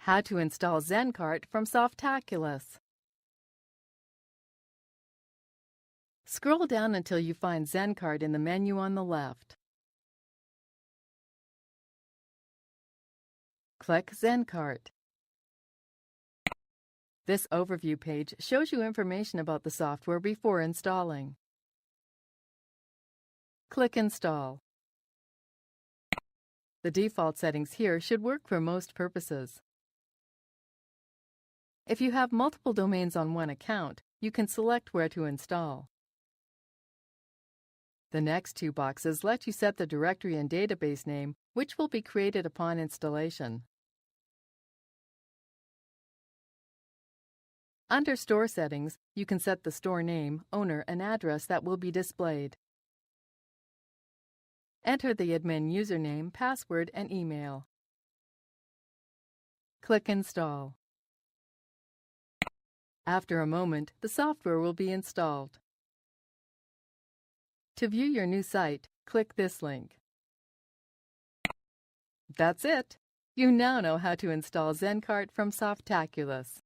How to install Zen Cart from Softaculous. Scroll down until you find Zen Cart in the menu on the left. Click Zen Cart. This overview page shows you information about the software before installing. Click Install. The default settings here should work for most purposes. If you have multiple domains on one account, you can select where to install. The next two boxes let you set the directory and database name, which will be created upon installation. Under Store Settings, you can set the store name, owner, and address that will be displayed. Enter the admin username, password, and email. Click Install. After a moment, the software will be installed. To view your new site, click this link. That's it! You now know how to install Zen Cart from Softaculous.